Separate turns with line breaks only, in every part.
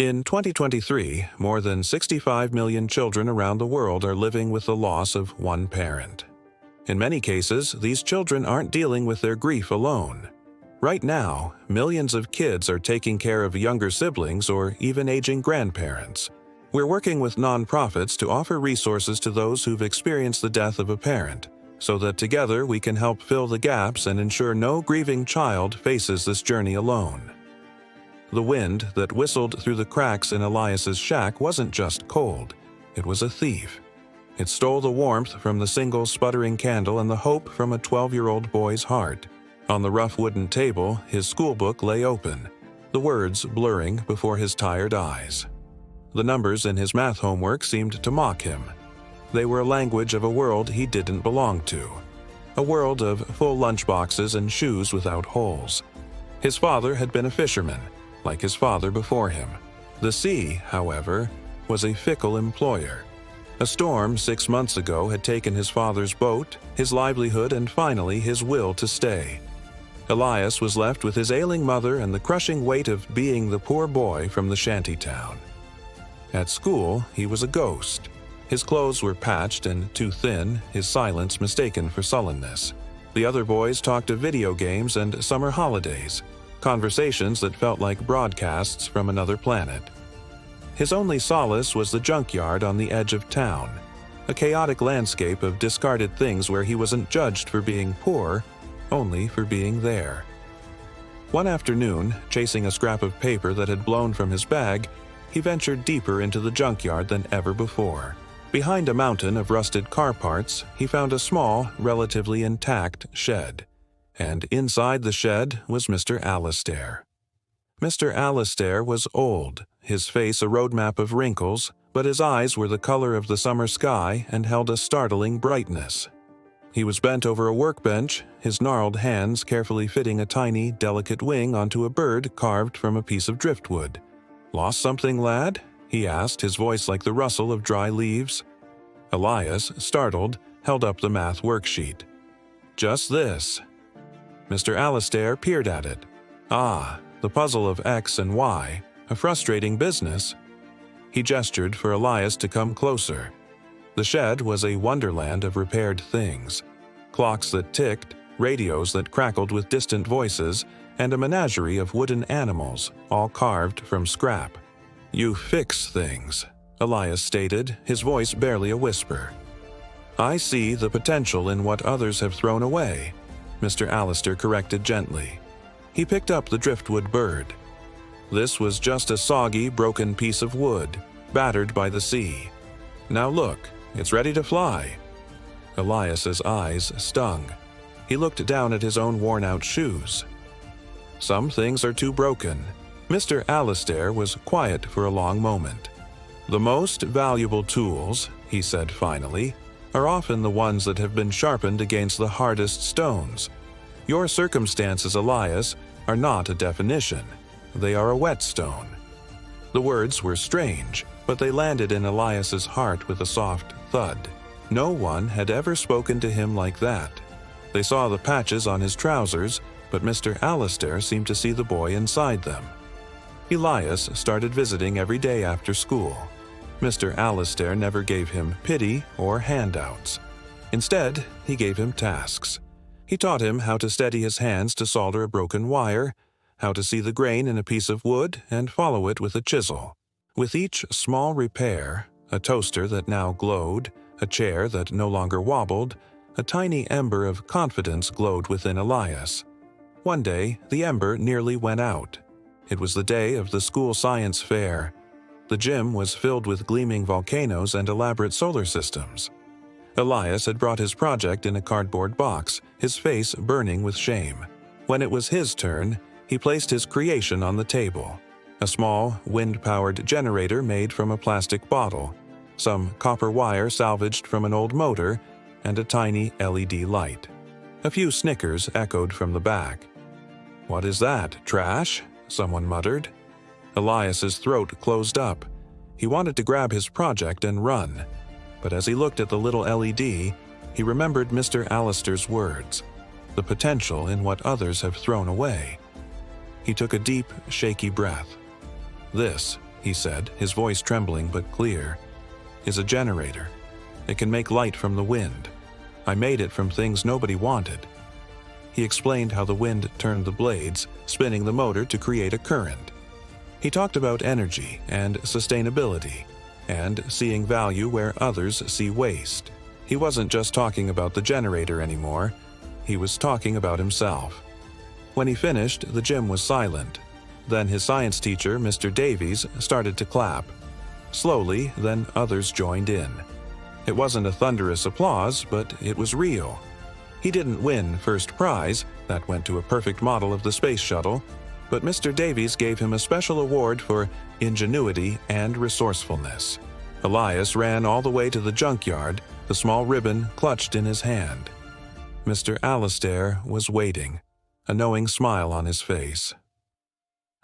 In 2023, more than 65 million children around the world are living with the loss of one parent. In many cases, these children aren't dealing with their grief alone. Right now, millions of kids are taking care of younger siblings or even aging grandparents. We're working with nonprofits to offer resources to those who've experienced the death of a parent, so that together we can help fill the gaps and ensure no grieving child faces this journey alone. The wind that whistled through the cracks in Elias's shack wasn't just cold, it was a thief. It stole the warmth from the single sputtering candle and the hope from a 12-year-old boy's heart. On the rough wooden table, his schoolbook lay open, the words blurring before his tired eyes. The numbers in his math homework seemed to mock him. They were a language of a world he didn't belong to. A world of full lunchboxes and shoes without holes. His father had been a fisherman, like his father before him. The sea, however, was a fickle employer. A storm 6 months ago had taken his father's boat, his livelihood, and finally his will to stay. Elias was left with his ailing mother and the crushing weight of being the poor boy from the shantytown. At school, he was a ghost. His clothes were patched and too thin, his silence mistaken for sullenness. The other boys talked of video games and summer holidays, conversations that felt like broadcasts from another planet. His only solace was the junkyard on the edge of town, a chaotic landscape of discarded things where he wasn't judged for being poor, only for being there. One afternoon, chasing a scrap of paper that had blown from his bag, he ventured deeper into the junkyard than ever before. Behind a mountain of rusted car parts, he found a small, relatively intact shed. And inside the shed was Mr. Alastair. Mr. Alastair was old, his face a roadmap of wrinkles, but his eyes were the color of the summer sky and held a startling brightness. He was bent over a workbench, his gnarled hands carefully fitting a tiny, delicate wing onto a bird carved from a piece of driftwood. "Lost something, lad?" he asked, his voice like the rustle of dry leaves. Elias, startled, held up the math worksheet. "Just this." Mr. Alastair peered at it. Ah, the puzzle of X and Y, a frustrating business. He gestured for Elias to come closer. The shed was a wonderland of repaired things. Clocks that ticked, radios that crackled with distant voices, and a menagerie of wooden animals, all carved from scrap. "You fix things," Elias stated, his voice barely a whisper. "I see the potential in what others have thrown away," Mr. Alastair corrected gently. He picked up the driftwood bird. This was just a soggy, broken piece of wood, battered by the sea. "Now look, it's ready to fly." Elias's eyes stung. He looked down at his own worn-out shoes. "Some things are too broken." Mr. Alastair was quiet for a long moment. "The most valuable tools," he said finally, "are often the ones that have been sharpened against the hardest stones. Your circumstances, Elias, are not a definition. They are a whetstone." The words were strange, but they landed in Elias's heart with a soft thud. No one had ever spoken to him like that. They saw the patches on his trousers, but Mr. Alastair seemed to see the boy inside them. Elias started visiting every day after school. Mr. Alastair never gave him pity or handouts. Instead, he gave him tasks. He taught him how to steady his hands to solder a broken wire, how to see the grain in a piece of wood and follow it with a chisel. With each small repair, a toaster that now glowed, a chair that no longer wobbled, a tiny ember of confidence glowed within Elias. One day, the ember nearly went out. It was the day of the school science fair. The gym was filled with gleaming volcanoes and elaborate solar systems. Elias had brought his project in a cardboard box, his face burning with shame. When it was his turn, he placed his creation on the table. A small, wind-powered generator made from a plastic bottle, some copper wire salvaged from an old motor, and a tiny LED light. A few snickers echoed from the back. "What is that, trash?" someone muttered. Elias's throat closed up. He wanted to grab his project and run. But as he looked at the little LED, he remembered Mr. Alastair's words, the potential in what others have thrown away. He took a deep, shaky breath. This he said, his voice trembling but clear, is a generator. It can make light from the wind. I made it from things nobody wanted. He explained how the wind turned the blades, spinning the motor to create a current. He talked about energy and sustainability, and seeing value where others see waste. He wasn't just talking about the generator anymore, he was talking about himself. When he finished, the gym was silent. Then his science teacher, Mr. Davies, started to clap. Slowly, then others joined in. It wasn't a thunderous applause, but it was real. He didn't win first prize, that went to a perfect model of the space shuttle, but Mr. Davies gave him a special award for ingenuity and resourcefulness. Elias ran all the way to the junkyard, the small ribbon clutched in his hand. Mr. Alastair was waiting, a knowing smile on his face.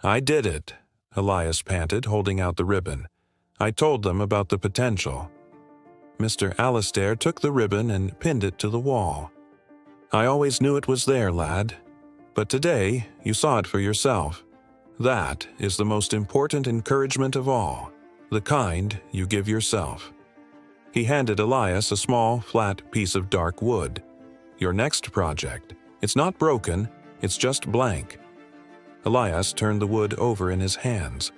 "I did it," Elias panted, holding out the ribbon. "I told them about the potential." Mr. Alastair took the ribbon and pinned it to the wall. "I always knew it was there, lad. But today, you saw it for yourself. That is the most important encouragement of all, the kind you give yourself." He handed Elias a small, flat piece of dark wood. "Your next project. It's not broken, it's just blank." Elias turned the wood over in his hands.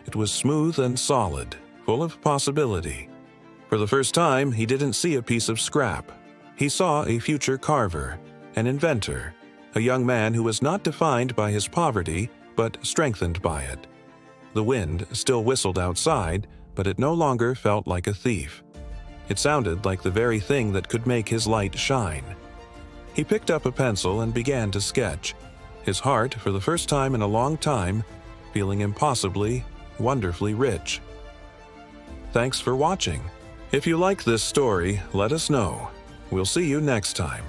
It was smooth and solid, full of possibility. For the first time, he didn't see a piece of scrap. He saw a future carver, an inventor, a young man who was not defined by his poverty, but strengthened by it. The wind still whistled outside, but it no longer felt like a thief. It sounded like the very thing that could make his light shine. He picked up a pencil and began to sketch, his heart, for the first time in a long time, feeling impossibly, wonderfully rich. Thanks for watching. If you like this story, let us know. We'll see you next time.